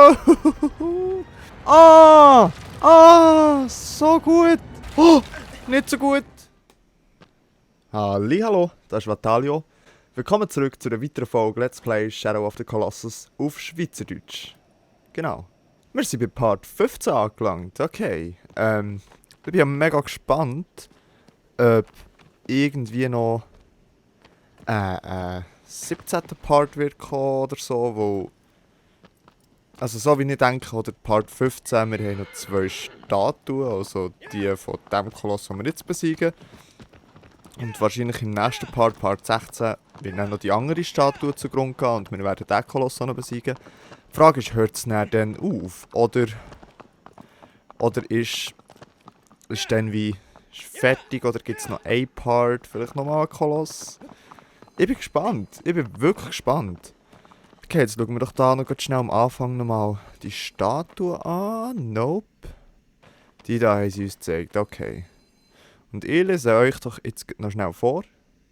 Oh! Ah! Ah! So gut! Oh! Nicht so gut! Hallo, das ist Vatalio. Willkommen zurück zu einer weiteren Folge Let's Play Shadow of the Colossus auf Schweizerdeutsch. Genau. Wir sind bei Part 15 angelangt, okay. Ich bin ja mega gespannt, ob irgendwie noch 17. Part wird kommen oder so, wo... Also so wie ich denke, oder Part 15, wir haben noch 2 Statuen, also die von dem Koloss, den wir jetzt besiegen. Und wahrscheinlich im nächsten Part, Part 16, wird dann noch die andere Statue zugrunde gehen und wir werden den Koloss auch noch besiegen. Die Frage ist, hört es dann auf? Oder ist dann wie ist fertig oder gibt es noch ein Part, vielleicht nochmal ein Koloss? Ich bin gespannt, ich bin wirklich gespannt. Okay, jetzt schauen wir doch da noch schnell am Anfang nochmal die Statue an. Nope. Die da haben sie uns gezeigt, okay. Und ich lese euch doch jetzt noch schnell vor,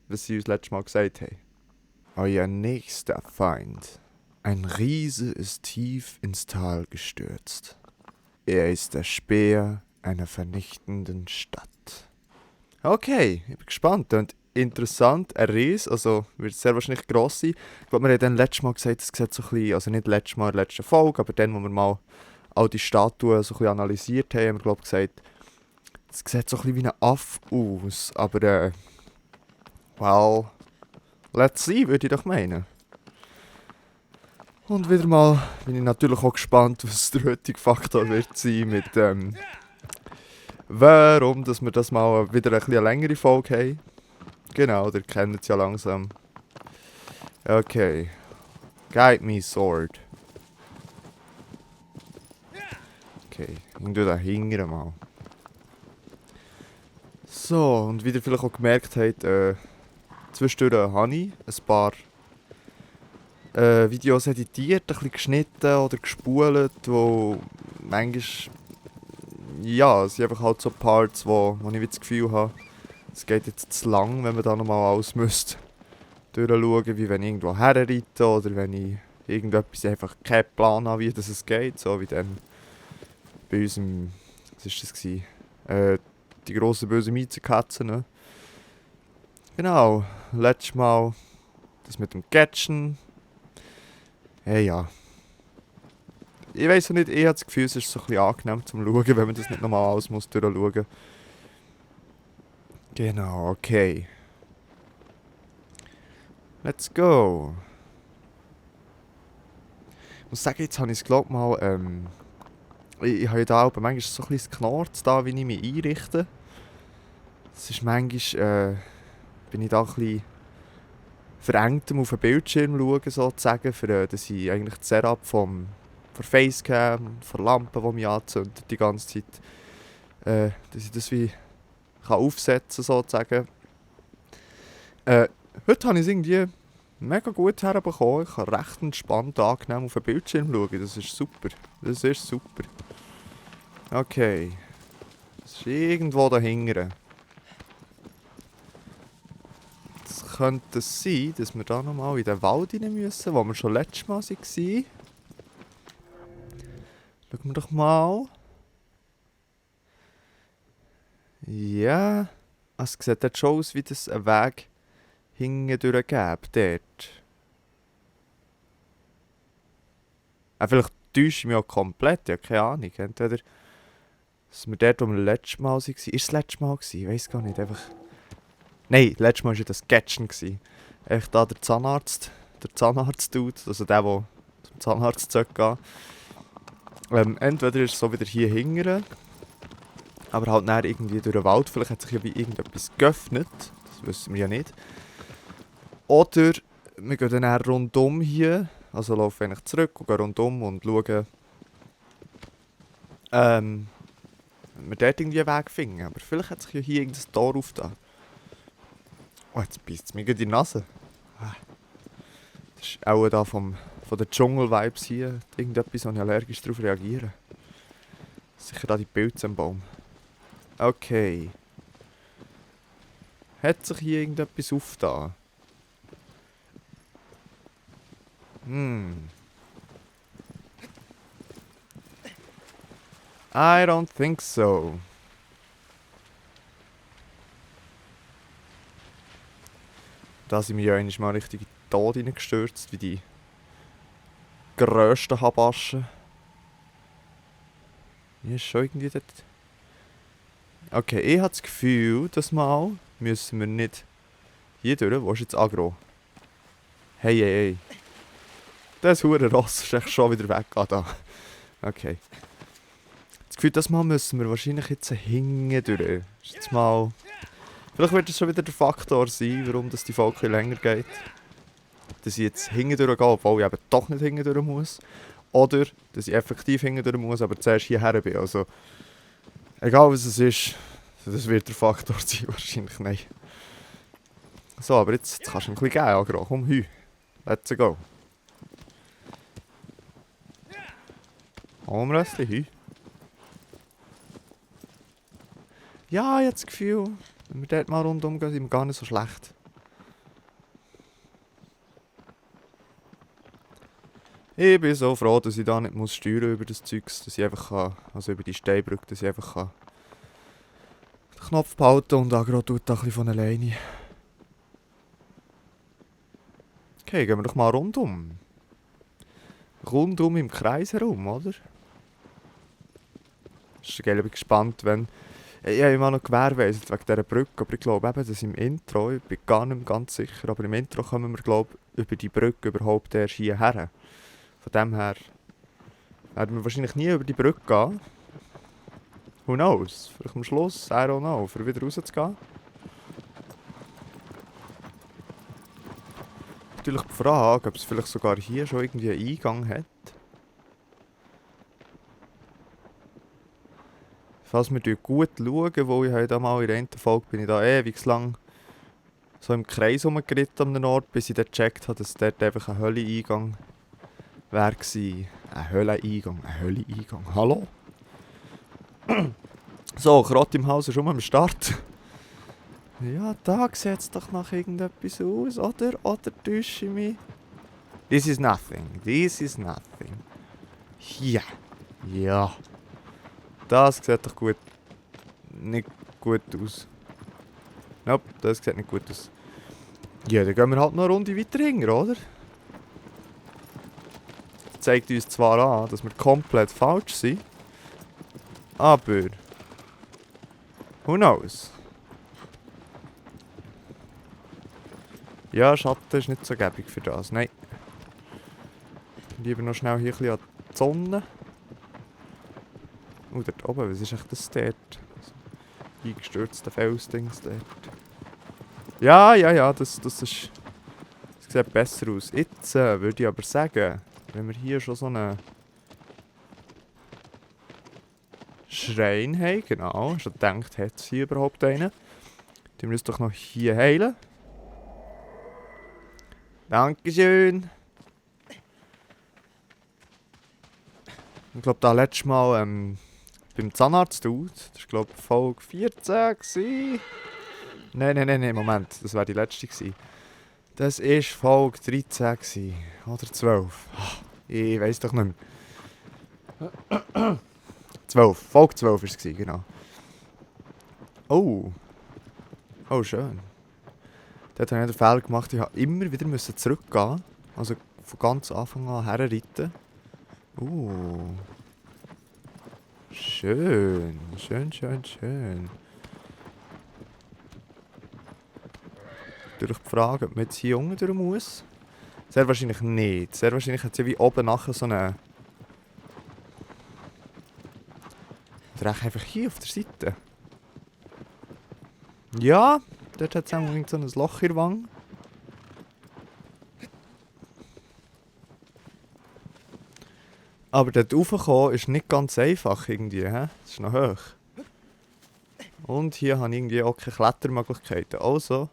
was sie uns letztes Mal gesagt haben. Euer nächster Feind. Ein Riese ist tief ins Tal gestürzt. Er ist der Speer einer vernichtenden Stadt. Okay, ich bin gespannt. Und interessant, ein Riese, also wird sehr wahrscheinlich gross sein. Ich glaube, wir haben dann letztes Mal gesagt, es sieht so ein bisschen, also nicht letztes Mal in der letzten Folge, aber dann, wo wir mal all die Statuen so ein bisschen analysiert haben, haben wir glaube gesagt, es sieht so ein bisschen wie ein Affe aus, aber well, let's see, würde ich doch meinen. Und wieder mal bin ich natürlich auch gespannt, was der heutige Faktor wird sein mit warum, dass wir das mal wieder ein bisschen längere Folge haben. Genau, ihr kennt es ja langsam. Okay. Guide me, Sword. Okay, ich tue da hinten mal. So, und wie ihr vielleicht auch gemerkt habt, zwischendurch habe ich ein paar Videos editiert, ein bisschen geschnitten oder gespult, wo manchmal, ja, es sind einfach halt so Parts, wo ich das Gefühl habe, es geht jetzt zu lang, wenn man da nochmal alles müsste durchschauen, wie wenn ich irgendwo herreite oder wenn ich irgendetwas einfach keinen Plan habe, wie das es geht, so wie dann bei unserem, was war das gewesen? Die grosse böse Miezenkatze, ne? Genau, letztes Mal das mit dem Catchen. Hey, ja. Ich weiss auch nicht, ich habe das Gefühl, es ist so ein bisschen angenehm zum Schauen, wenn man das nicht nochmal alles muss durchschauen muss. Genau, okay. Let's go. Ich muss sagen, jetzt habe ich es glaube mal, ich habe ja da aber manchmal so ein bisschen Knarz da, wie ich mich einrichte. Es ist manchmal, bin ich da ein bisschen verengtem auf den Bildschirm schauen, sozusagen, für, dass ich eigentlich das Setup von Facecam, von Lampen, die mich anzündet die ganze Zeit, dass ich das wie kann aufsetzen sozusagen. Heute habe ich es irgendwie mega gut herbekommen. Ich kann recht entspannt, angenehm auf den Bildschirm schauen. Das ist super. Das ist super. Okay. Das ist irgendwo dahinter. Es könnte sein, dass wir da nochmal in den Wald rein müssen, wo wir schon letztes Mal waren. Schauen wir doch mal. Ja. Es sieht dort schon aus, wie das ein Weg hinten durchgäbe, dort. Vielleicht täusche ich mich auch komplett, ja, keine Ahnung. Entweder, dass wir dort, wo wir letztes Mal waren, ist es das letzte Mal gewesen? Ich weiss gar nicht, einfach... Nein, letztes Mal war ja das Sketchen. Echt da der Zahnarzt-Dude, also der zum Zahnarzt gehen. Entweder ist es so wieder hier hinten, aber halt dann irgendwie durch den Wald, vielleicht hat sich ja wie irgendetwas geöffnet, das wissen wir ja nicht. Oder wir gehen dann rundum hier, also laufen eigentlich zurück und gehen rundum und schauen, wenn wir dort irgendwie einen Weg finden. Aber vielleicht hat sich ja hier irgendein Tor aufgetan. Oh, jetzt beißt es mir in die Nase. Das ist auch da von den Dschungel-Vibes hier. Irgendetwas, wo ich allergisch darauf reagiere. Sicher da die Pilze am Baum. Okay. Hat sich hier irgendetwas aufgetan? I don't think so. Da sind wir ja eigentlich mal richtig in den Tod hineingestürzt, wie die grössten Habaschen. Hier ist schon irgendwie dort... Okay, ich habe das Gefühl, das Mal müssen wir nicht hier durch. Wo ist jetzt Agro? Hey, hey, hey. Das hure Ross ist echt schon wieder weg. Ah, da. Okay. Das Gefühl, das Mal müssen wir wahrscheinlich jetzt hinten durch. Ist jetzt mal... Vielleicht wird das schon wieder der Faktor sein, warum das die Folge länger geht. Dass ich jetzt hinten durchgehe, obwohl ich eben doch nicht hinten durch muss. Oder, dass ich effektiv hinten durch muss, aber zuerst hierher bin. Also, egal was es ist, das wird der Faktor sein, wahrscheinlich nein. So, aber jetzt kannst du ein bisschen geben, Agro. Komm, hü. Let's go. Komm, Röstli, hü. Ja, ich habe das Gefühl, wenn wir dort mal rundum gehen, sind wir gar nicht so schlecht. Ich bin so froh, dass ich da nicht muss steuern über das Zeugs, dass ich einfach kann, also über die Steinbrücke, dass ich einfach kann den Knopf behalten und Agro tut da ein bisschen von alleine. Okay, gehen wir doch mal rundum. Rundum im Kreis herum, oder? Ist geil, ich bin gespannt, wenn... Ich habe immer noch gewährleistet wegen dieser Brücke, aber ich glaube eben, dass im Intro, ich bin gar nicht mehr ganz sicher, aber im Intro kommen wir, glaube ich, über die Brücke überhaupt erst hierher. Von dem her werden wir wahrscheinlich nie über die Brücke gehen. Who knows? Vielleicht am Schluss, I don't know, für wieder rauszugehen. Natürlich die Frage, ob es vielleicht sogar hier schon irgendwie einen Eingang hat. Falls wir gut schauen, wo ich heute mal in der einen Folge bin ich da ewig lang so im Kreis rumgeritten an einem Ort, bis ich dann gecheckt habe, dass dort einfach ein Höhleneingang wäre. Ein Höhleneingang, ein Höhleneingang. Hallo? So, Krott im Haus ist schon am Start. Ja, da sieht es doch nach irgendetwas aus, oder? Oder täusche ich mich? This is nothing, this is nothing. Hier. Ja. Das sieht doch gut... nicht gut aus. Nope, das sieht nicht gut aus. Ja, dann gehen wir halt noch eine Runde weiter hinten, oder? Das zeigt uns zwar an, dass wir komplett falsch sind. Aber... who knows? Ja, Schatten ist nicht so gäbig für das, nein. Lieber noch schnell hier ein bisschen an die Sonne. Dort oben, was ist echt das dort? Eingestürzte Felsdings dort. Ja, das ist... das sieht besser aus. Jetzt würde ich aber sagen, wenn wir hier schon so einen Schrein haben, genau, schon gedacht, hat es hier überhaupt einen, dann müssen wir doch noch hier heilen. Dankeschön. Ich glaube, da letztes Mal beim Zahnarzt, das war glaube ich Folge 14 gewesen. Nein, Moment, das wäre die letzte gewesen. Das war Folge 13 gewesen. Oder 12. Ich weiss doch nicht mehr. 12, Folge 12 war es, genau. Oh. Oh, schön. Dort habe ich den Fehler gemacht, ich musste immer wieder zurückgehen. Also von ganz Anfang an herreiten. Schön. Schön. Durch die Frage, ob man jetzt hier unten durch muss. Sehr wahrscheinlich nicht. Sehr wahrscheinlich hat es ja wie oben nachher so eine... oder einfach hier auf der Seite. Ja, dort hat es auch so ein Loch in der Wange. Aber dort raufkommen ist nicht ganz einfach irgendwie, hä? Das ist noch hoch. Und hier habe ich irgendwie auch keine Klettermöglichkeiten. Also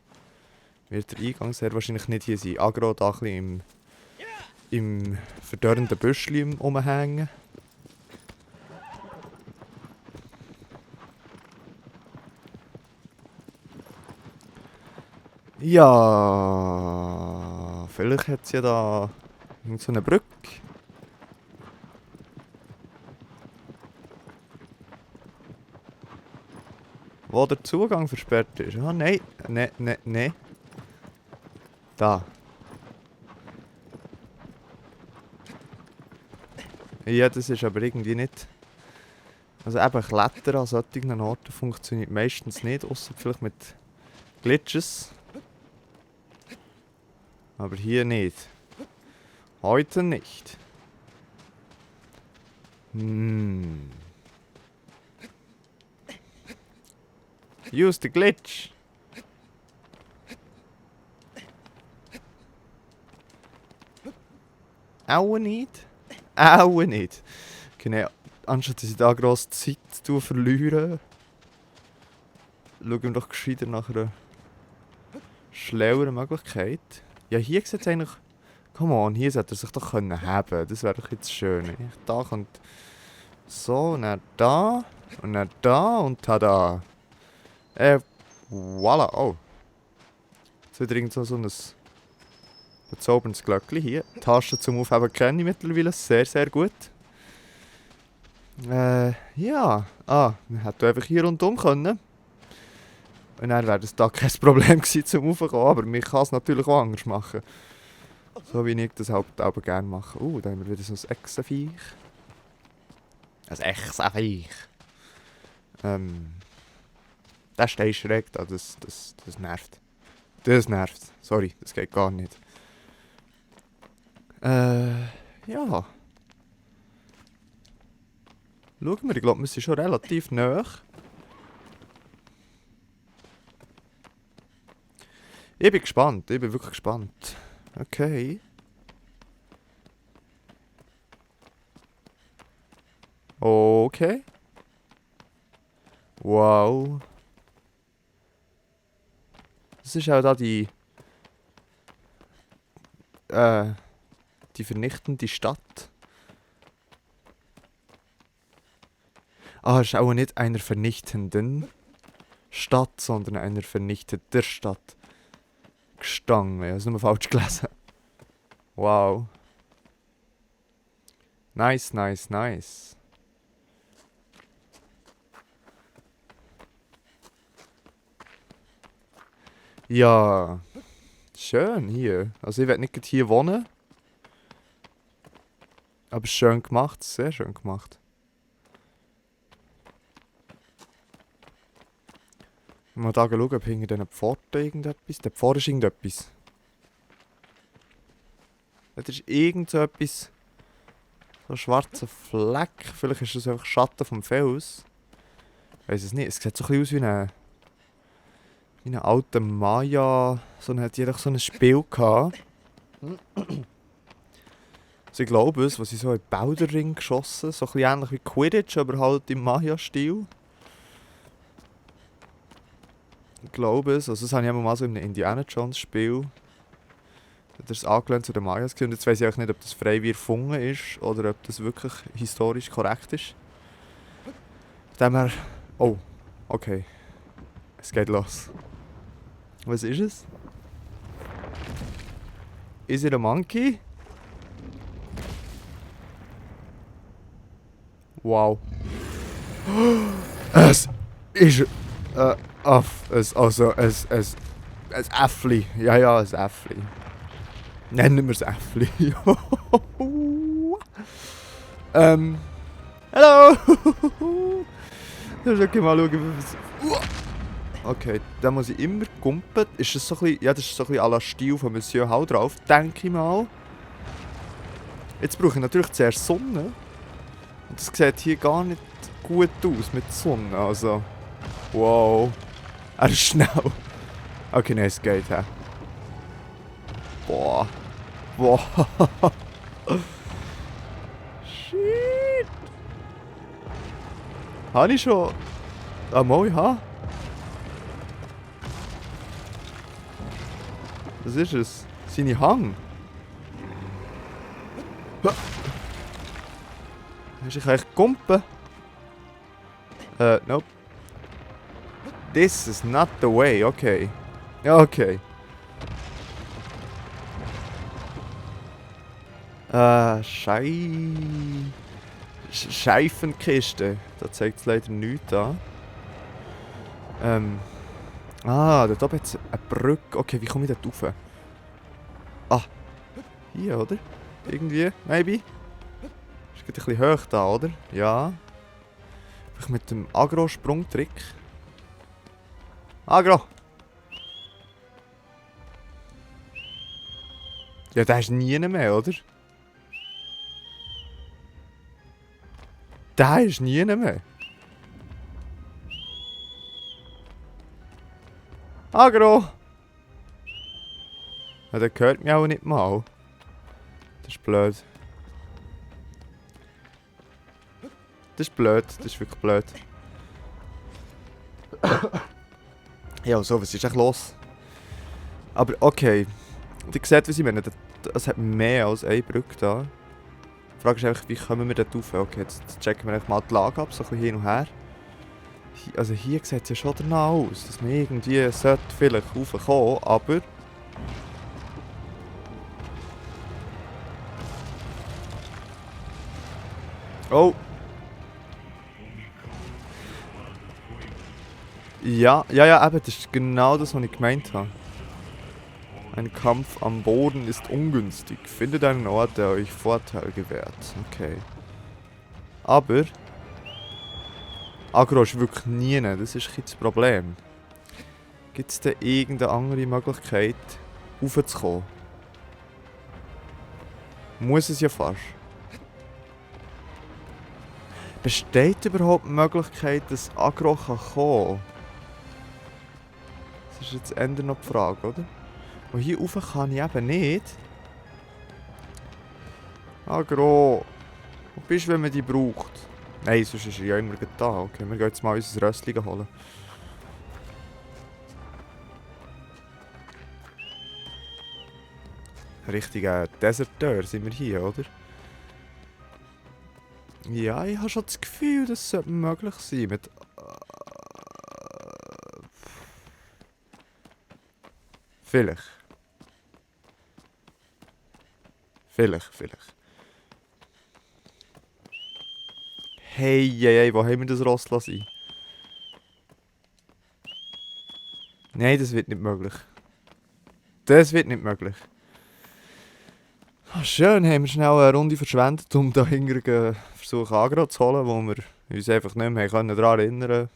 wird der Eingang sehr wahrscheinlich nicht hier sein. Agro da ein bisschen im verdörrenden Büschchen rumhängen. Ja, vielleicht hat es ja da so eine Brücke. wo der Zugang versperrt ist. Ah, nein. Nein. Da. Ja, das ist aber irgendwie nicht... Also eben Klettern an solchen Orten funktioniert meistens nicht, außer vielleicht mit Glitches. Aber hier nicht. Heute nicht. Use the glitch. Auch nicht. Auch nicht. Genau. Anstatt dass ich da gross Zeit verliere, schauen wir doch gescheiter nach einer schlaueren Möglichkeit. Ja, hier sieht es eigentlich... Come on, hier sollte er sich doch haben können. Das wäre doch jetzt schön. Wenn ich da könnte... So, und dann da. Und dann da und tada. Voila. Oh. Jetzt wieder irgend so ein bezauberndes Glöckchen hier. Die Tasten zum Aufheben kenne ich mittlerweile sehr, sehr gut. Ja. Ah, wir hätten einfach hier rundum können. Und dann wäre das da kein Problem gewesen zum Aufkommen, aber man kann es natürlich auch anders machen. So wie ich das halt auch gerne mache. Da haben wir wieder so ein Echsenviech. Ein Echsenviech. Der steht schräg da, das nervt. Das nervt. Sorry, das geht gar nicht. Ja. Schauen wir, ich glaube, wir sind schon relativ nahe. Ich bin gespannt, ich bin wirklich gespannt. Okay. Okay. Wow. Das ist auch da die vernichtende Stadt. Ah, es ist auch nicht einer vernichtenden Stadt, sondern einer vernichteten Stadt. Gestanden, ich habe es nur falsch gelesen. Wow. Nice, nice, nice. Ja. Schön hier. Also ich werde nicht hier wohnen. Aber schön gemacht, sehr schön gemacht. Mal da schauen, ob hinter diesen Pforten irgendetwas... Der Pfort ist irgendetwas. Das ist irgendetwas... So ein schwarzer Fleck. Vielleicht ist das einfach Schatten vom Fels. Ich weiss es nicht. Es sieht so ein bisschen aus wie ein alter Maya. So hat jeder so ein Spiel gehabt. Also ich glaube es, was sie so in Bauderring geschossen. So ein bisschen ähnlich wie Quidditch, aber halt im Maya-Stil. Ich glaube es. Also das habe ich mal so in einem Indiana Jones Spiel. Das ist angelehnt zu den Mayas. Und jetzt weiss ich auch nicht, ob das frei wie erfunden ist oder ob das wirklich historisch korrekt ist. Von dem her... Oh, okay. Es geht los. Was ist es? Is it a monkey? Wow. Es ist... ein Äffli. Ja, ein Äffli. Nennen wir es Äffli. Hallo! Okay, mal schauen, was... Okay, da muss ich immer gumpen. Ist das so ein bisschen... Ja, das ist so ein bisschen à la Stil von Monsieur Hau drauf, denke ich mal. Jetzt brauche ich natürlich zuerst Sonne. Und das sieht hier gar nicht gut aus mit Sonne, also... Wow. Er ist schnell. Okay, nein, es geht, hä? Boah. Boah. Shit. Habe ich schon... Ah, moi, ha? Was ist es? Seine Hang? Hast du eigentlich Kumpen? Nope. This is not the way, okay. Ja, okay. Scheifenkiste. Da zeigt es leider nichts an. Ah, dort oben hat es eine Brücke. Okay, wie komme ich dort rauf? Ah, hier, oder? Irgendwie, maybe. Ist gerade ein bisschen hoch da, oder? Ja. Vielleicht mit dem Agro-Sprungtrick. Agro! Ja, der ist nie mehr, oder? Der ist nie mehr. Agro! Ja, der hört mich auch nicht mal. Das ist blöd. Das ist blöd, das ist wirklich blöd. Ja, so, was ist echt los? Aber okay. Ihr seht, was ich meine. Es hat mehr als eine Brücke da. Die Frage ist einfach, wie kommen wir dort rauf? Okay, jetzt checken wir einfach mal die Lage ab, so ein bisschen hin und her. Also hier sieht es ja schon danach aus, dass man irgendwie sollte vielleicht raufkommen, aber... Oh! Ja, eben, das ist genau das, was ich gemeint habe. Ein Kampf am Boden ist ungünstig. Findet einen Ort, der euch Vorteil gewährt. Okay. Aber... Agro ist wirklich nie, das ist das Problem. Gibt es da irgendeine andere Möglichkeit, raufzukommen? Muss es ja fast. Besteht überhaupt die Möglichkeit, dass Agro kommen kann? Das ist jetzt eher noch die Frage, oder? Und hier rauf kann ich eben nicht. Agro! Wo bist du, wenn man dich braucht? Nein, sonst ist er ja immer da. Okay, wir gehen jetzt mal unser Röstchen holen. Richtiger Deserteur sind wir hier, oder? Ja, ich habe schon das Gefühl, das sollte möglich sein mit... Vielleicht. Vielleicht. Hey, wo haben wir das Ross lassen? Nein, das wird nicht möglich. Das wird nicht möglich. Ah, schön, haben wir schnell eine Runde verschwendet, um da hinten versuchen Agro zu holen, wo wir uns einfach nicht mehr daran erinnern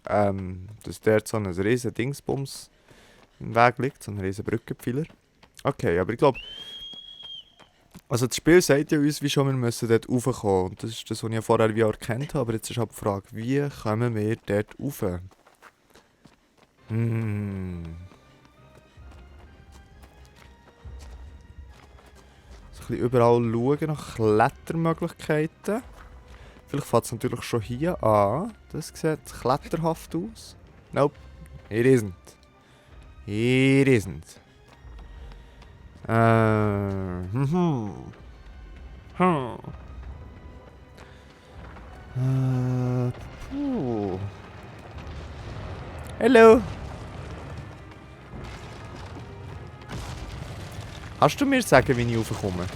können, dass dort so ein riesen Dingsbums im Weg liegt, so ein riesen Brückenpfeiler. Okay, aber ich glaube... Also das Spiel sagt ja uns, wie schon wir müssen dort raufkommen. Und das ist das, was ich ja vorher wie erkannt habe. Aber jetzt ist halt die Frage, wie kommen wir dort rauf? So ein bisschen überall schauen nach Klettermöglichkeiten. Vielleicht fängt es natürlich schon hier an. Das sieht kletterhaft aus. Nope, it isn't. It isn't. Hallo. Kannst du mir sagen, wie ich raufkomme?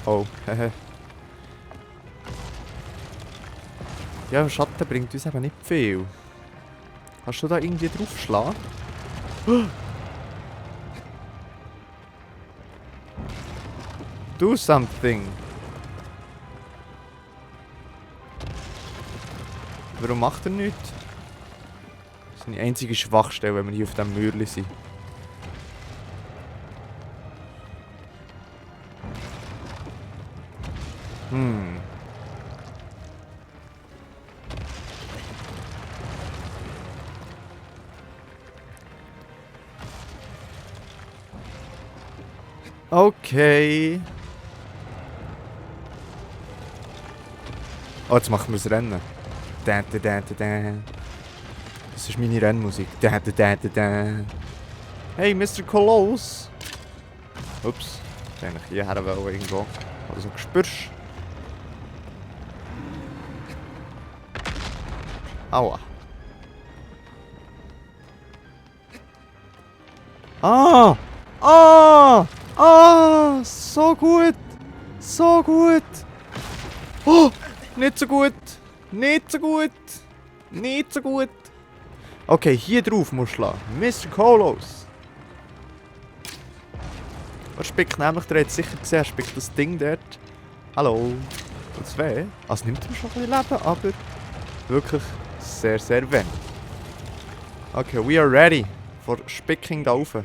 Oh, hehe. Ja, Schatten bringt uns eben nicht viel. Kannst du da irgendwie draufschlagen? Do something! Warum macht er nichts? Das ist die einzige Schwachstelle, wenn wir hier auf diesem Mürli sind. Okay. Oh, jetzt machen wir das Rennen. Das ist meine Rennmusik. Hey, Mr. Coloss! Ups. Ich wollte eigentlich hierher irgendwo. Also spürst. Aua. Ah! Ah! Ah! So gut! So gut! Oh! Nicht so gut! Nicht so gut! Nicht so gut! Okay, hier drauf musst du schlagen. Mr. Kolos. Er spickt nämlich, der hat sicher gesehen, er spickt das Ding dort. Hallo. Tut's weh? Also nimmt mir schon ein bisschen Leben, aber wirklich sehr, sehr wenig. Okay, we are ready for spicking da rauf.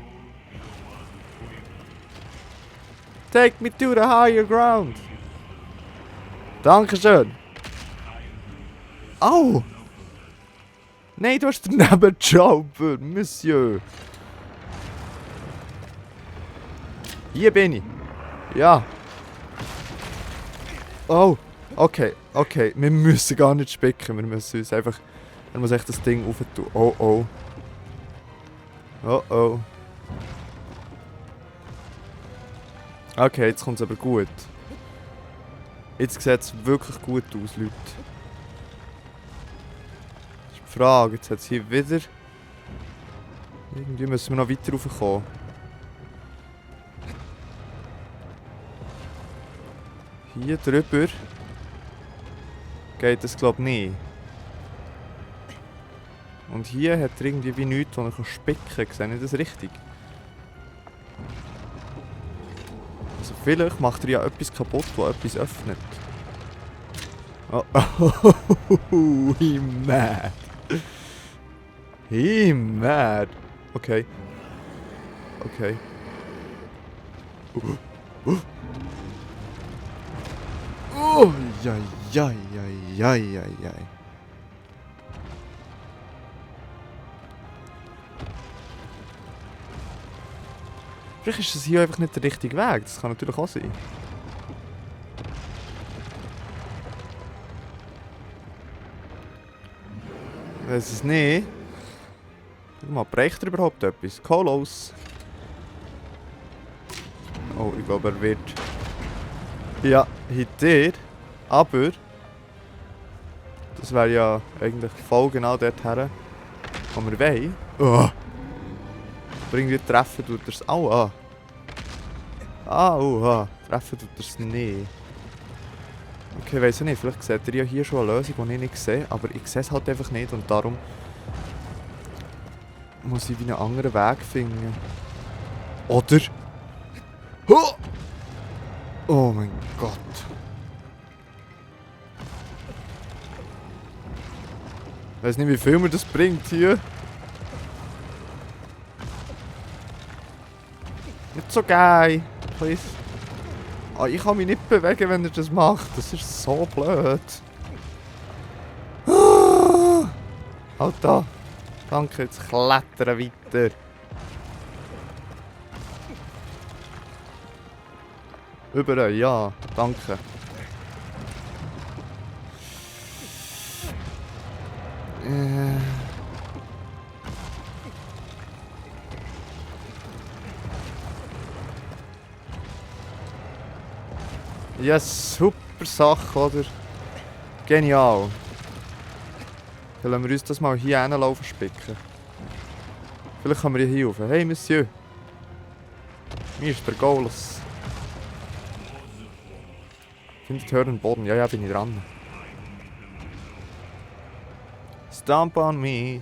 Take me to the higher ground. Dankeschön. Au! Nein, du hast daneben geschaut, Monsieur. Hier bin ich. Ja. Oh, okay, okay. Wir müssen gar nicht spicken. Wir müssen uns einfach... Er muss echt das Ding rauf tun. Oh, oh. Oh, oh. Okay, jetzt kommt es aber gut. Jetzt sieht es wirklich gut aus, Leute. Das ist die Frage. Jetzt hat es hier wieder... Irgendwie müssen wir noch weiter raufkommen. Hier drüber geht es, glaube ich, nicht. Und hier hat er irgendwie wie nichts, wo er spicken kann. Sehe ich das richtig? Also vielleicht macht er ja etwas kaputt, das etwas öffnet. Oh, oh, he mad. He mad. Okay. Okay. Oh, ja, ja, ja, ja, ja, ja. Vielleicht ist das hier einfach nicht der richtige Weg. Das kann natürlich auch sein. Ich weiß es nicht. Guck mal, bricht er überhaupt etwas? Kolos. Oh, ich glaube, er wird... Ja, hinter. Aber... Das wäre ja eigentlich voll genau dort her, wo wir wollen. Oh. Aber irgendwie treffen tut er es auch an. Ah, treffen tut er es nicht. Okay, weiss ich nicht. Vielleicht seht ihr ja hier schon eine Lösung, die ich nicht sehe. Aber ich sehe es halt einfach nicht und darum muss ich wie einen anderen Weg finden. Oder? Oh, oh mein Gott. Ich weiß nicht, wie viel mir das bringt hier. Nicht so geil. Please. Oh, ich kann mich nicht bewegen, wenn er das macht. Das ist so blöd. Halt da. Danke, jetzt klettern weiter. Überall, ja. Danke. Ja, super Sache, oder? Genial. Dann lassen wir uns das mal hier hinlaufen spicken. Vielleicht können wir hier rauf. Hey, Monsieur. Mir ist der Golos. Findet höheren Boden. Ja, bin ich dran. Stomp on me.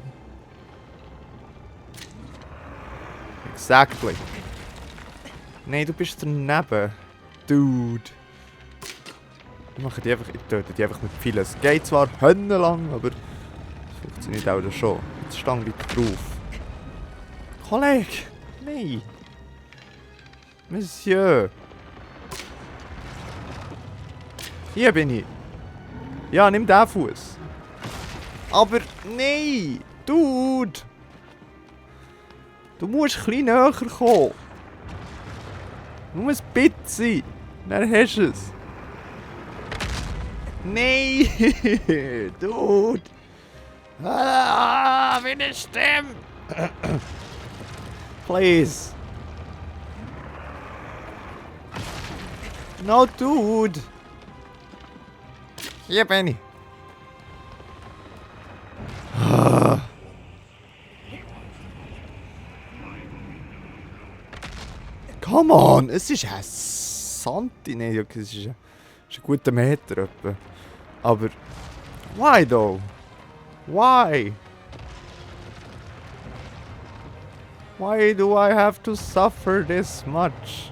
Exactly. Nein, du bist daneben. Dude. Ich töte die einfach mit vielen. Es geht zwar höllenlang, aber es funktioniert auch schon. Jetzt stand ich drauf. Kollege! Nein! Monsieur! Hier bin ich! Ja, nimm den Fuß! Aber nein! Dude! Du musst ein bisschen näher kommen! Nur ein bisschen! Dann hast du es! Nein! Dude! Ah, wie eine Stimme! Please! No, dude! Hier bin ich! Come on! Es ist ein Santi. Nein, okay, es ist ein guter Meter etwa. Aber... Why though? Why? Why do I have to suffer this much?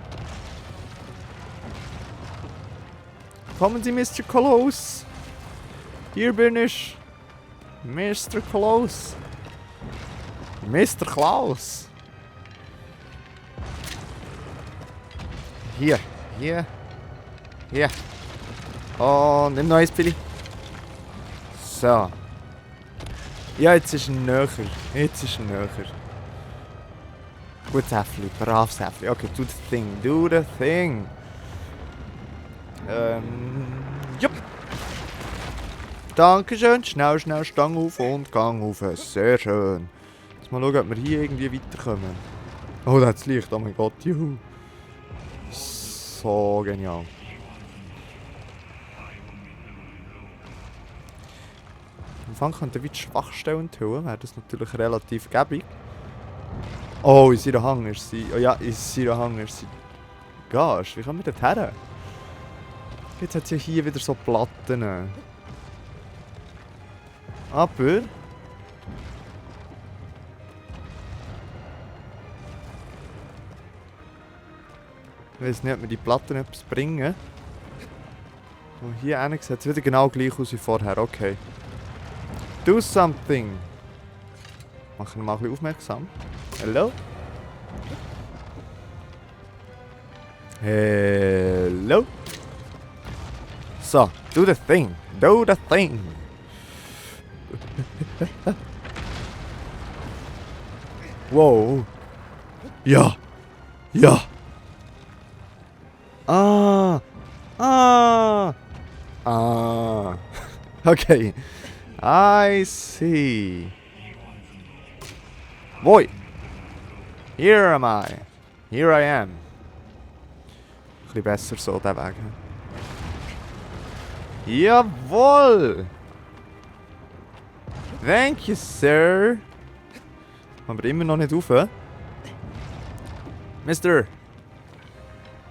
Kommen Sie, Mr. Klaus. Hier bin ich. Mr. Klaus. Mr. Klaus. Hier. Hier. Hier. Oh, nimm noch eins, Billy. So. Ja, jetzt ist er näher. Jetzt ist er näher. Gutes Äffli, braves Äffli. Okay, do the thing, do the thing. Jupp. Dankeschön. Schnell, schnell, Stange auf und Gang auf. Sehr schön. Jetzt mal schauen, ob wir hier irgendwie weiterkommen. Oh, da hat das Licht. Oh mein Gott, juhu. So genial. Am Anfang könnte wir die Schwachstellen tun, wäre das natürlich relativ gäbig. Oh, in seiner Hang ist sie. Oh ja, in seiner Hang ist sie. Gosh, wie kommen wir dort her? Jetzt hat sie hier wieder so Platten. Aber... Ich weiß nicht, ob wir die Platten etwas bringen. Und hier hinten sieht es wieder genau gleich aus wie vorher. Okay. Do something! Machen wir mal ein bisschen aufmerksam. Hello? Hello? So, do the thing! Do the thing! Wow! Ja! Ja! Ah! Ah! Ah! Okay. I see. Boy! Here am I. Here I am. Ein bisschen besser so, der Weg. Jawohl! Thank you, sir. Aber immer noch nicht rauf. Mister!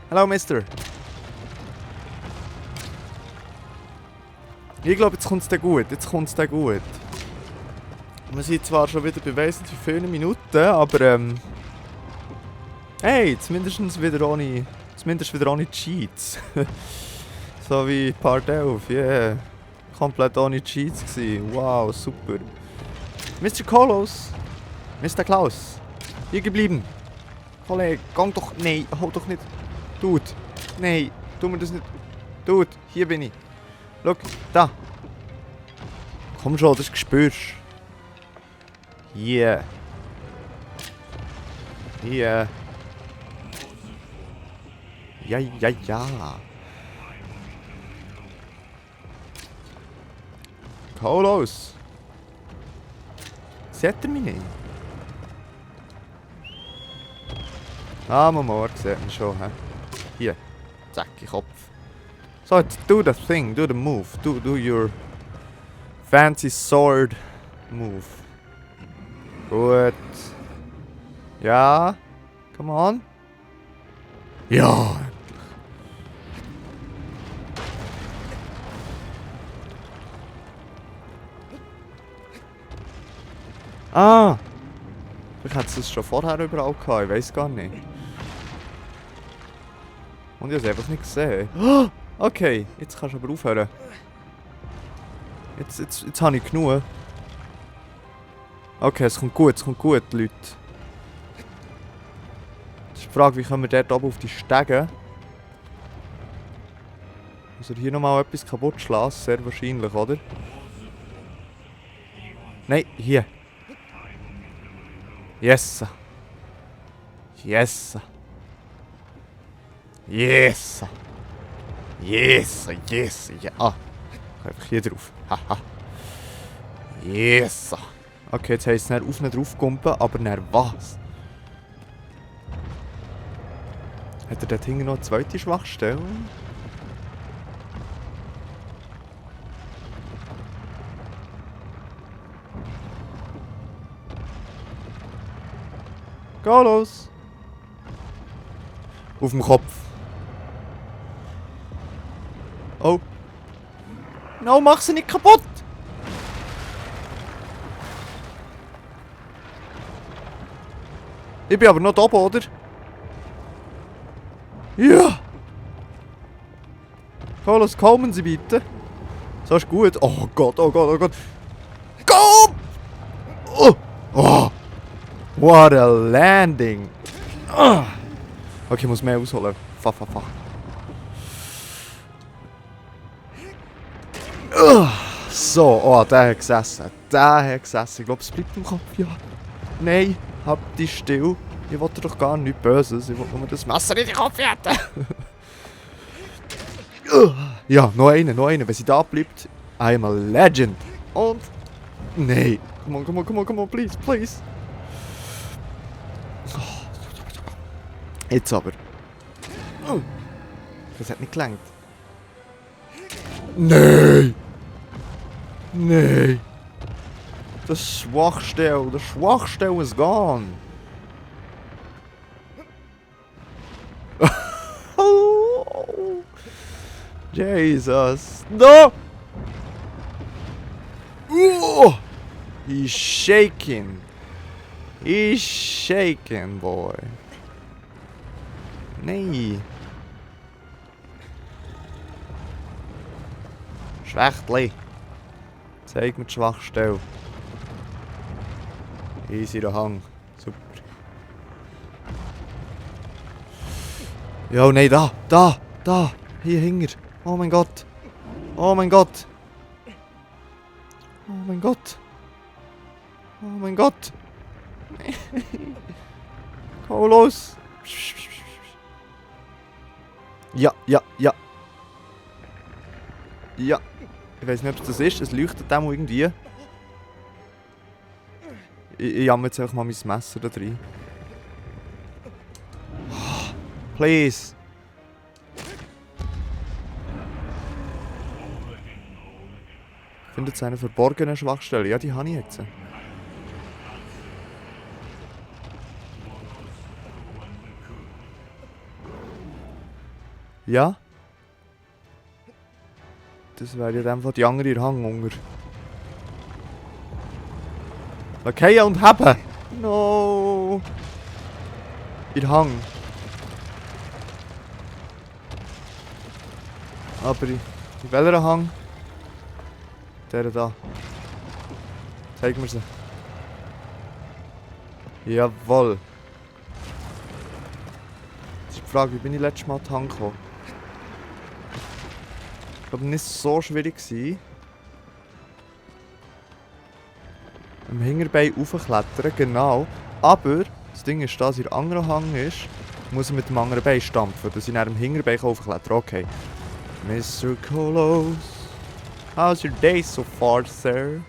Hello, Mister! Ich glaube, jetzt kommt es gut. Jetzt kommt es gut. Wir sind zwar schon wieder bei wesentlich vielen Minuten, aber hey, zumindest wieder ohne Cheats. So wie Part 11, yeah. Komplett ohne Cheats gewesen. Wow, super. Mr. Klaus. Mr. Klaus. Hier geblieben. Kollege, gang doch. Nein, hol doch nicht. Dude. Nein, tu mir das nicht. Dude, hier bin ich. Schau, da. Komm schon, das spürst du. Hier. Hier. Ja, ja, ja. Hau los. Sieht er mich nicht? Ah, Mama, sieht ihn schon. He? Hier. Zack, in den Kopf. So, jetzt do the thing, do the move. Do your fancy sword move. Gut. Ja. Come on. Ja. Ah. Ich hätte es schon vorher überall gehabt, ich weiß gar nicht. Und ich habe es einfach nicht gesehen. Oh, okay, jetzt kannst du aber aufhören. Jetzt habe ich genug. Okay, es kommt gut, Leute. Das ist die Frage, wie kommen wir dort oben auf die Stege? Muss er hier nochmal etwas kaputt schlagen? Sehr wahrscheinlich, oder? Nein, hier. Yes. Yes. Yes. Yes. Yes. Ja. Ah. Einfach hier drauf. Haha. Yes. Okay, jetzt heisst es auf nicht draufkumpen, aber nach was? Hat er dort hinten noch eine zweite Schwachstelle? Geh los! Auf dem Kopf. Oh. No, mach sie nicht kaputt! Ich bin aber noch da oben, oder? Ja! Carlos, kommen Sie bitte. So ist gut. Oh Gott, oh Gott, oh Gott. Go! Oh! Oh! What a landing! Ah. Okay, ich muss mehr ausholen. Fuck. So, oh, der hat gesessen. Ich glaube, es bleibt im Kopf, ja. Nein, hab dich still. Ich wollte doch gar nichts Böses. Ich wollte nur das Messer in den Kopf hätten. Ja, noch einer. Wenn sie da bleibt, I'm a legend. Und... Nein. Come on, please. Jetzt aber. Das hat nicht gelangt. Nein! Das Schwachstelle ist gone. Jesus. No! He's shaking. Boy. Nein. Schwächtli. Zeig mir die Schwachstelle. Easy der Hang. Super. Jo, nein, da. Hier hinger. Oh mein Gott. Komm los. Ja. Ich weiß nicht, ob es das ist. Es leuchtet dem irgendwie. Ich jammer jetzt einfach mal mein Messer da drin. Please. Findet eine verborgene Schwachstelle? Ja, die habe ich jetzt. Ja? Das wäre ja einfach die andere Hang unter. Okay, und haben! No! Ihr Hang. Aber in welcher Hang? Der da. Zeig mir sie. Jawohl. Das ist die Frage, wie bin ich letztes Mal an die Hang gekommen? Ich glaube, nicht so schwierig gewesen. Am Hinterbein raufklettern, genau. Aber das Ding ist, dass ihr anderen Hang ist, muss ich mit dem anderen Bein stampfen, dass ich nach dem Hinterbein raufklettern kann. Okay. Mr. Kolos. How's your day so far, sir?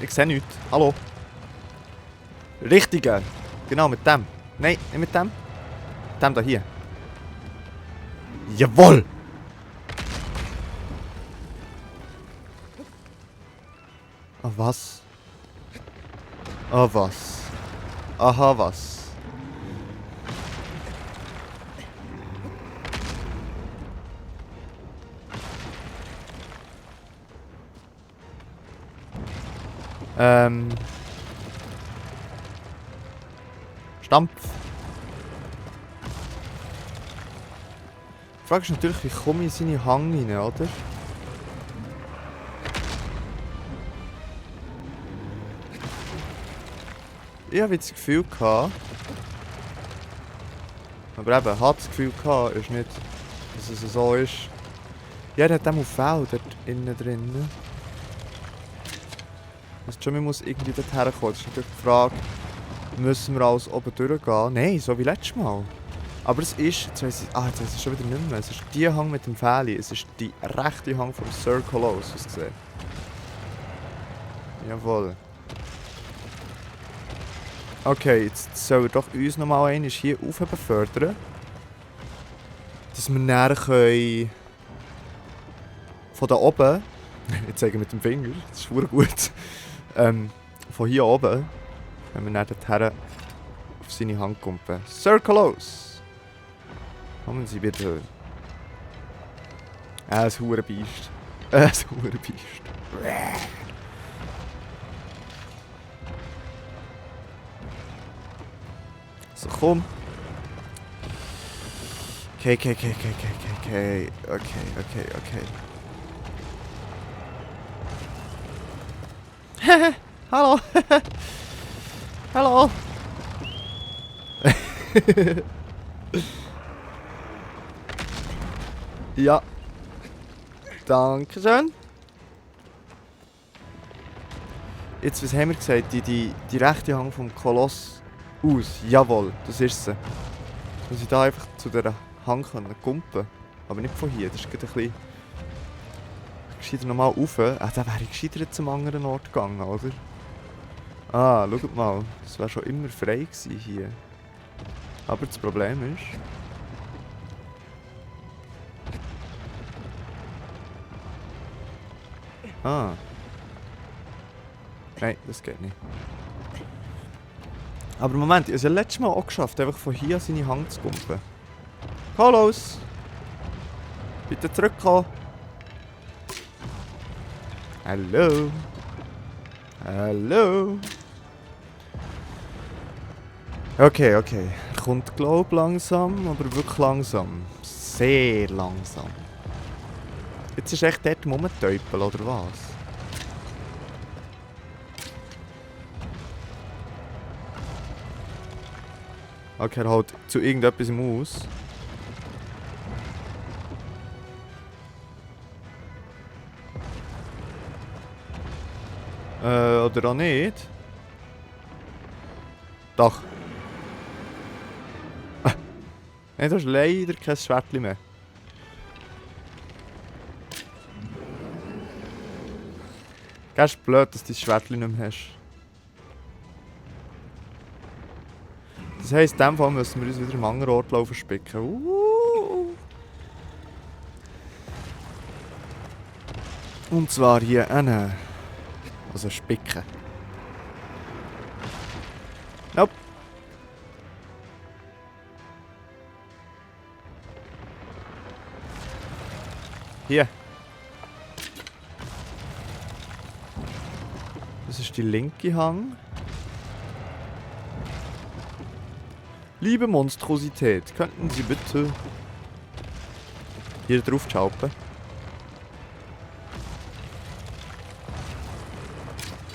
Ich sehe nichts. Hallo? Richtige. Genau, mit dem. Nein, nicht mit dem. Mit dem da hier. Jawohl! Ah, was? Ah, was? Aha, was? Stampf. Die Frage ist natürlich, wie komme ich in seine Hang rein, oder? Ich habe jetzt das Gefühl gehabt. Aber eben, hat das Gefühl gehabt, ist nicht, dass es so ist. Ja, der hat dem auf Fell dort innen drin. Also schon, man muss irgendwie dort herkommen. Das ist natürlich die Frage, müssen wir alles oben durchgehen? Nein, so wie letztes Mal. Aber es ist, jetzt weiss ich schon wieder nicht mehr. Es ist die Hang mit dem Fähli. Es ist die rechte Hang vom Sir Kolos, hast du gesehen? Jawohl. Okay, jetzt sollen wir doch uns nochmal einmal hier rauf befördern. Dass wir näher können... Von da oben... Ich zeige mit dem Finger, das ist verdammt gut. Von hier oben... Wenn wir näher dorthin auf seine Hand kommen. Sir Kolos! Kommen Sie bitte. Ein Hurenbiest. Ein Hurenbiest. Also komm. Okay. Hallo. Hallo. Ja. Dankeschön. Jetzt, was haben wir gesagt? Die rechte Hand vom Koloss aus. Jawohl, das ist sie. Jetzt muss ich da einfach zu dieser Hand kumpen. Aber nicht von hier, das ist gerade ein bisschen... Gescheiter nochmal rauf. Ah, da wäre ich gescheiter zum anderen Ort gegangen, oder? Ah, schaut mal. Das wäre schon immer frei gewesen hier. Aber das Problem ist... Ah. Nein, das geht nicht. Aber Moment, ich habe es ja letztes Mal auch geschafft, einfach von hier an seine Hand zu kumpen. Hallos! Bitte zurückkommen! Hallo! Hallo! Okay. Er kommt, glaub langsam, aber wirklich langsam. Sehr langsam. Jetzt ist echt dort rumgetäupelt, oder was? Okay, er hält zu irgendetwas im Aus. Oder auch nicht? Doch. Nein, du hast leider kein Schwertchen mehr. Das ist blöd, dass du dein Schwertchen nicht mehr hast. Das heisst, in dem Fall müssen wir uns wieder am anderen Ort laufen spicken. Und zwar hier hinten. Also spicken. Nope. Hier. Das ist die linke Hand. Liebe Monstrosität, könnten Sie bitte hier drauf schalten?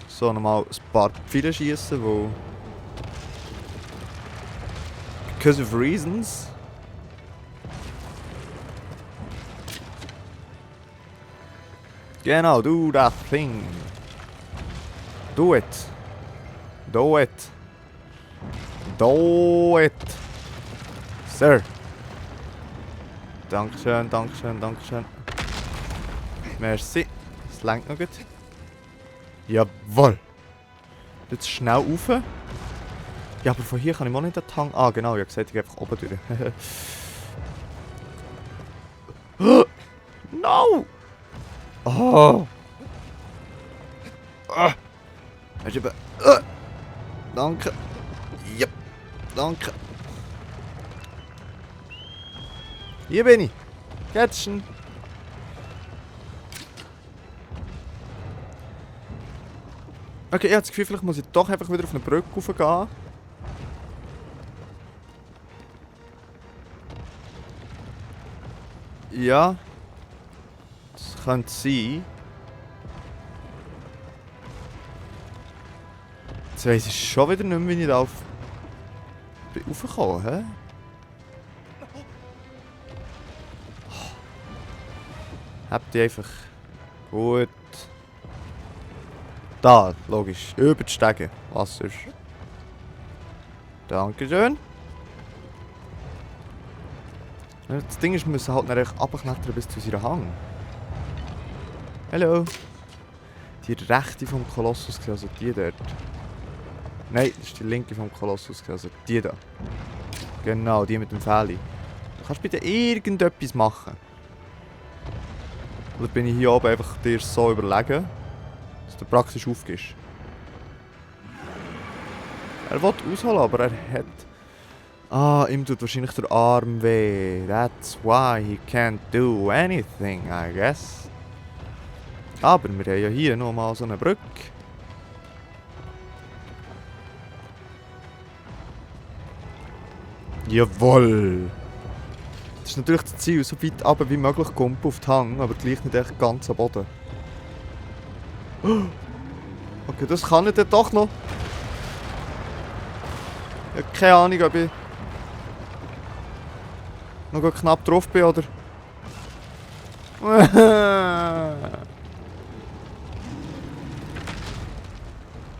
So, nochmal ein paar Pfeile schießen, wo... Because of reasons. Genau, do that thing. Do it. Do it. Do it. Sir. Dankeschön. Merci. Das lenkt noch gut. Jawohl. Jetzt schnell rauf. Ja, aber von hier kann ich mal nicht den Hang... Ah, genau, ich habe gesagt, ich gehe einfach oben durch. No! Oh! Hast du eben... Danke. Yep. Danke. Hier bin ich. Kätzchen. Okay, ich habe das Gefühl, vielleicht muss ich doch einfach wieder auf eine Brücke raufgehen. Ja. Das könnte sein. Jetzt weiss ich schon wieder nicht mehr, wie ich da bin raufgekommen, hä? Habt ihr einfach... Gut. Da, logisch. Über die Stege. Was sonst? Dankeschön. Das Ding ist, wir müssen halt nachher runterklettern bis zu seiner Hang. Hallo. Die rechte vom Kolossus, also die dort. Nein, das ist die linke vom Kolossus, also die da. Genau, die mit dem Fähli. Du kannst bitte irgendetwas machen. Oder bin ich hier oben einfach dir so überlegen, dass du praktisch aufgehst. Er will ausholen, aber er hat... Ah, ihm tut wahrscheinlich der Arm weh. That's why he can't do anything, I guess. Aber wir haben ja hier nochmal so eine Brücke. Jawoll! Das ist natürlich das Ziel, so weit runter wie möglich kumpen auf den Hang, aber gleich nicht echt ganz am Boden. Okay, das kann ich dann doch noch. Ich habe keine Ahnung, ob ich noch knapp drauf bin, oder?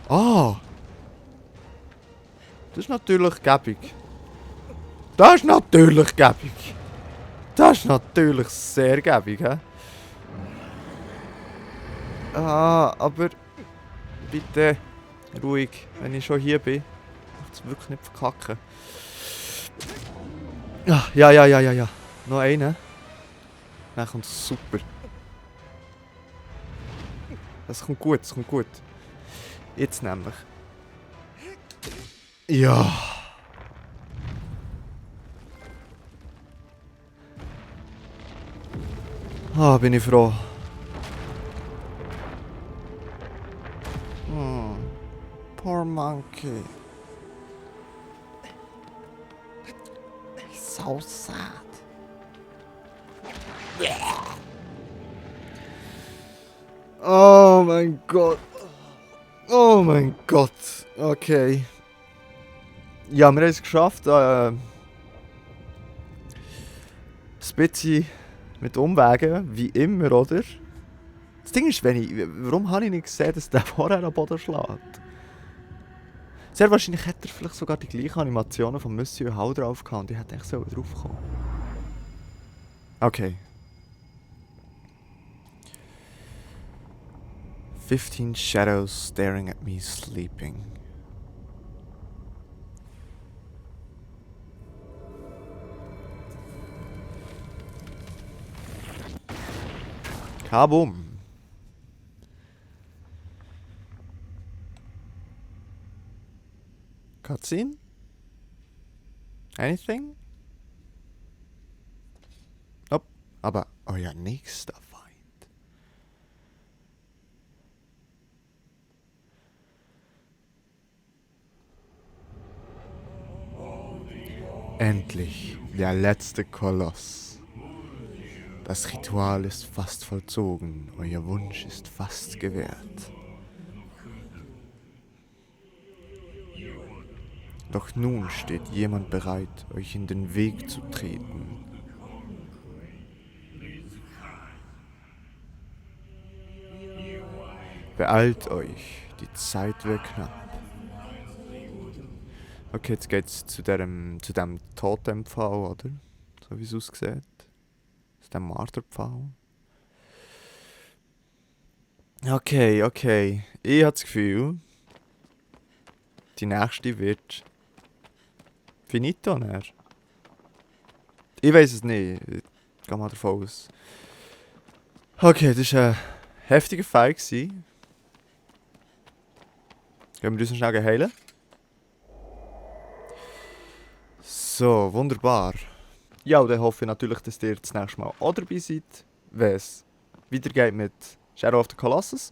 Ah! Das ist natürlich gäbig. Das ist natürlich gäbig. Das ist natürlich sehr gäbig, hä? Ah, aber bitte ruhig, wenn ich schon hier bin. Ich will es wirklich nicht verkacken. Ah, ja. Noch einen. Dann kommt super. Das kommt gut, das kommt gut. Jetzt nämlich. Ja. Ah, bin ich froh. Poor monkey. So sad. Oh mein Gott. Oh mein Gott. Okay. Ja, wir haben es geschafft. Ein bisschen mit Umwegen, wie immer, oder? Das Ding ist, warum habe ich nicht gesehen, dass der vorher am Boden schlägt? Sehr wahrscheinlich hätte er vielleicht sogar die gleichen Animationen von Monsieur Hau drauf gehabt und ich hätte echt so drauf kommen. Okay. 15 shadows staring at me sleeping. Kabum. Cutscene? Anything? Nope. Aber euer nächster Feind. Endlich, der letzte Koloss. Das Ritual ist fast vollzogen, euer Wunsch ist fast gewährt. Doch nun steht jemand bereit, euch in den Weg zu treten. Beeilt euch, die Zeit wird knapp. Okay, jetzt geht's zu dem Totempfahl, oder? So wie es aussieht. Zu dem Marterpfahl. Okay. Ich habe das Gefühl, die nächste wird finito, ne? Ich weiß es nicht. Ich gehe mal davon aus. Okay, das war ein heftiger Fight. Gehen wir uns schnell heilen. So, wunderbar. Ja, und dann hoffe ich natürlich, dass ihr das nächste Mal auch dabei seid, wenn es weitergeht mit Shadow of the Colossus.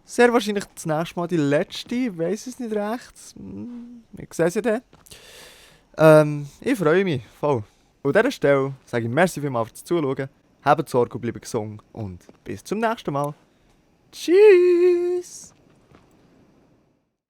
Sehr wahrscheinlich das nächste Mal die letzte, ich weiss es nicht recht. Ich sehe es ja dann. Ich freue mich voll. Und an dieser Stelle sage ich merci vielmals fürs Zuschauen. Habt Sorge und bleibt gesund und bis zum nächsten Mal. Tschüss!